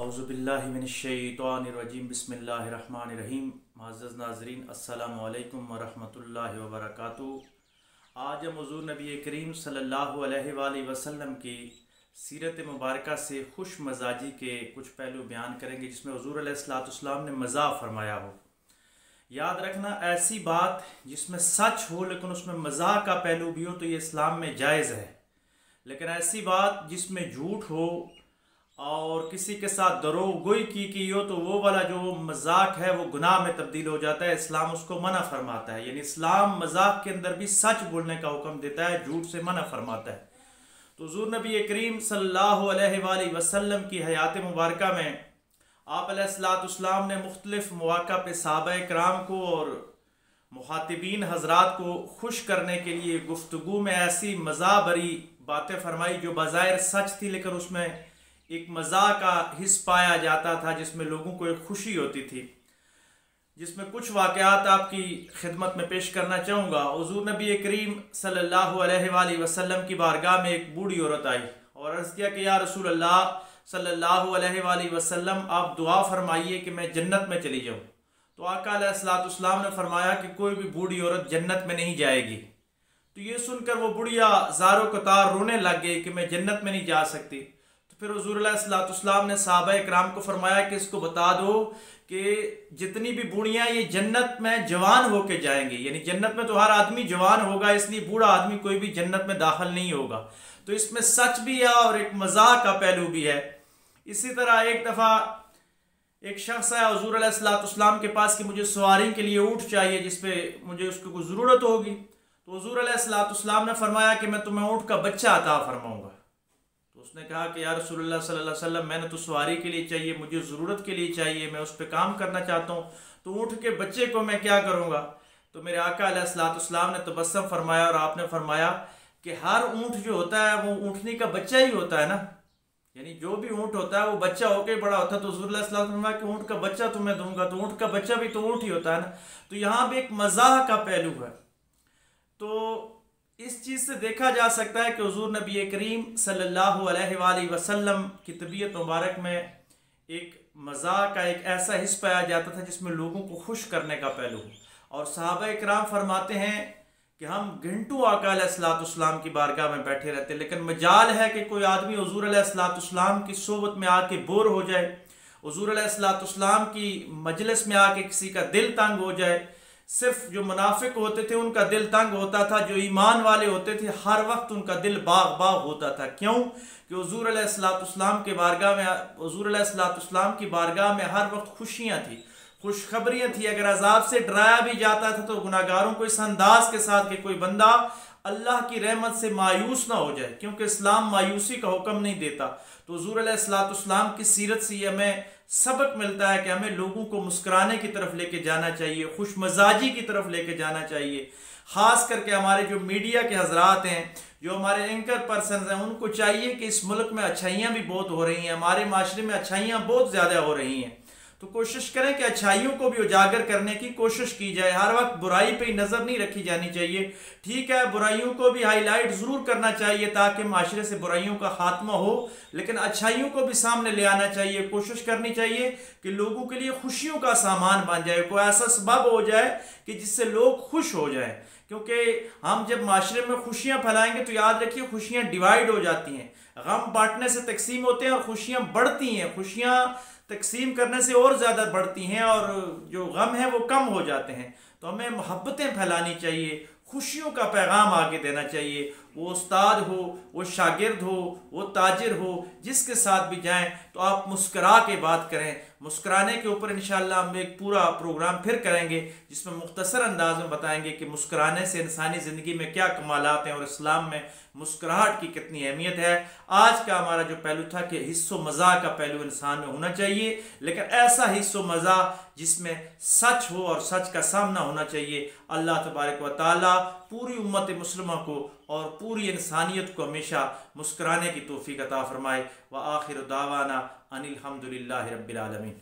औज़ुबिल्लाहिमिनश्शैतानिर्रजीम बिस्मिल्लाहिर्रहमानिर्रहीम। मुअज़्ज़ज़ नाज़रीन, अस्सलामु अलैकुम वरहमतुल्लाहि वबरकातुहू। आज हम हुज़ूर नबी करीम सल्लल्लाहु अलैहि वसल्लम की सीरत मुबारका से खुश मजाजी के कुछ पहलू बयान करेंगे, जिसमें हुज़ूर अलैहिस्सलाम ने मज़ाह फरमाया हो। याद रखना, ऐसी बात जिसमें सच हो लेकिन उसमें मज़ाह का पहलू भी हो तो ये इस्लाम में जायज़ है, लेकिन ऐसी बात जिसमें झूठ हो और किसी के साथ दरोगोई की हो तो वो वाला जो मजाक है वो गुनाह में तब्दील हो जाता है। इस्लाम उसको मना फरमाता है। यानी इस्लाम मजाक के अंदर भी सच बोलने का हुक्म देता है, झूठ से मना फरमाता है। तो हुज़ूर नबी करीम सल्लल्लाहु अलैहि वसल्लम की हयात मुबारका में आप अलैहिस्सलाम ने मुख्तलिफ मौक़ा पे सहाबा कराम को और मुखातिबीन हजरात को खुश करने के लिए गुफ्तगू में ऐसी मज़ा भरी बातें फरमाई जो बज़ाहिर सच थी, लेकिन उसमें एक मज़ाक का हिस्स पाया जाता था, जिसमें लोगों को एक खुशी होती थी। जिसमें कुछ वाक़यात आपकी खिदमत में पेश करना चाहूँगा। हुज़ूर नबी करीम सल्लल्लाहु अलैहि वसल्लम की बारगाह में एक बूढ़ी औरत आई और अर्ज़ किया कि या रसूल अल्लाह सल्लल्लाहु अलैहि वसल्लम, आप दुआ फरमाइए कि मैं जन्नत में चली जाऊँ। तो आका अलैहिस्सलाम ने फरमाया कि कोई भी बूढ़ी औरत जन्नत में नहीं जाएगी। तो ये सुनकर वो बुढ़िया ज़ारो कतार रोने लग गई कि मैं जन्नत में नहीं जा सकती। फिर हुज़ूर अलैहिस्सलाम ने सहाबा इकराम को फरमाया कि इसको बता दो कि जितनी भी बूढ़ियाँ ये जन्नत में जवान होके जाएंगी। यानी जन्नत में तो हर आदमी जवान होगा, इसलिए बूढ़ा आदमी कोई भी जन्नत में दाखिल नहीं होगा। तो इसमें सच भी है और एक मजाक का पहलू भी है। इसी तरह एक दफ़ा एक शख्स आया हुज़ूर अलैहिस्सलाम के पास कि मुझे सवारी के लिए ऊँट चाहिए, जिसपे मुझे उसकी कोई ज़रूरत होगी। तो हुज़ूर अलैहिस्सलाम ने फरमाया कि मैं तुम्हें ऊँट का बच्चा अता फरमाऊँगा। तो उसने कहा कि या रसूलुल्लाह सल्लल्लाहु अलैहि वसल्लम, मैंने तो सवारी के लिए चाहिए, मुझे ज़रूरत के लिए चाहिए, मैं उस पर काम करना चाहता हूँ, तो ऊँट के बच्चे को मैं क्या करूँगा। तो मेरे आका अलैहिस्सलाम ने तबस्सुम फरमाया और आपने फरमाया कि हर ऊँट जो होता है वो ऊँटनी का बच्चा ही होता है ना। यानी जो भी ऊँट होता है वो बच्चा होकर बड़ा होता है। तो हुज़ूर सल्लल्लाहु अलैहि वसल्लम ने फरमाया कि ऊँट का बच्चा तुम्हें दूंगा, तो ऊँट का बच्चा भी तो ऊँट ही होता है ना। तो यहाँ भी एक मज़ाह का पहलू है। तो इस चीज़ से देखा जा सकता है कि हुज़ूर नबी करीम सल्लल्लाहु अलैहि वसल्लम की तबीयत मुबारक में एक मज़ाक का एक ऐसा हिस्सा पाया जाता था जिसमें लोगों को खुश करने का पहलू। और सहाबा इकराम फरमाते हैं कि हम घंटों आका अलैहिस्सलाम की बारगाह में बैठे रहते, लेकिन मजाल है कि कोई आदमी हुज़ूर अलैहिस्सलाम की सोबत में आके बोर हो जाए, हुज़ूर अलैहिस्सलाम की मजलिस में आके किसी का दिल तंग हो जाए। सिर्फ जो मुनाफिक होते थे उनका दिल तंग होता था, जो ईमान वाले होते थे हर वक्त उनका दिल बाग बाग होता था। क्यों? कि हुज़ूर अलैहिस्सलाम के बारगाह में हुज़ूर अलैहिस्सलाम की बारगाह में हर वक्त खुशियाँ थी, खुशखबरियाँ थी। अगर अजाब से डराया भी जाता था तो गुनाहगारों को इस अंदाज के साथ कि कोई बंदा अल्लाह की रहमत से मायूस ना हो जाए, क्योंकि इस्लाम मायूसी का हुक्म नहीं देता। तो हुज़ूर अलैहिस्सलाम की सीरत से हमें सबक मिलता है कि हमें लोगों को मुस्कुराने की तरफ लेके जाना चाहिए, खुश मजाजी की तरफ लेके जाना चाहिए। ख़ास करके हमारे जो मीडिया के हजरात हैं, जो हमारे एंकर पर्सन हैं, उनको चाहिए कि इस मुल्क में अच्छाइयाँ भी बहुत हो रही हैं, हमारे माशरे में अच्छाइयाँ बहुत ज़्यादा हो रही हैं। तो कोशिश करें कि अच्छाइयों को भी उजागर करने की कोशिश की जाए। हर वक्त बुराई पे नज़र नहीं रखी जानी चाहिए। ठीक है, बुराइयों को भी हाईलाइट ज़रूर करना चाहिए ताकि माशरे से बुराइयों का खात्मा हो, लेकिन अच्छाइयों को भी सामने ले आना चाहिए। कोशिश करनी चाहिए कि लोगों के लिए खुशियों का सामान बन जाए, कोई ऐसा सबब हो जाए कि जिससे लोग खुश हो जाएं। क्योंकि हम जब माशरे में खुशियाँ फैलाएंगे तो याद रखिए खुशियाँ डिवाइड हो जाती हैं। गम बांटने से तकसीम होते हैं और खुशियाँ बढ़ती हैं। खुशियाँ तकसीम करने से और ज़्यादा बढ़ती हैं और जो गम है वो कम हो जाते हैं। तो हमें मोहब्बतें फैलानी चाहिए, खुशियों का पैगाम आगे देना चाहिए। वो उस्ताद हो, वो शागिर्द हो, वो ताजिर हो, जिसके साथ भी जाएं तो आप मुस्करा के बात करें। मुस्कुराने के ऊपर इंशाअल्लाह हम एक पूरा प्रोग्राम फिर करेंगे, जिसमें मुख्तसर अंदाज में बताएंगे कि मुस्कुराने से इंसानी ज़िंदगी में क्या कमालात हैं और इस्लाम में मुस्कुराहट की कितनी अहमियत है। आज का हमारा जो पहलू था कि हिस्सो मज़ा का पहलू इंसान में होना चाहिए, लेकिन ऐसा हिस्सो मज़ा जिसमें सच हो और सच का सामना होना चाहिए। अल्लाह तबारक व तआला पूरी उम्मत मुस्लिमा को और पूरी इंसानियत को हमेशा मुस्कुराने की तौफीक अता फरमाए। व आखिर दावाना अनिल हम्दुलिल्लाहि रब्बिल आलमीन।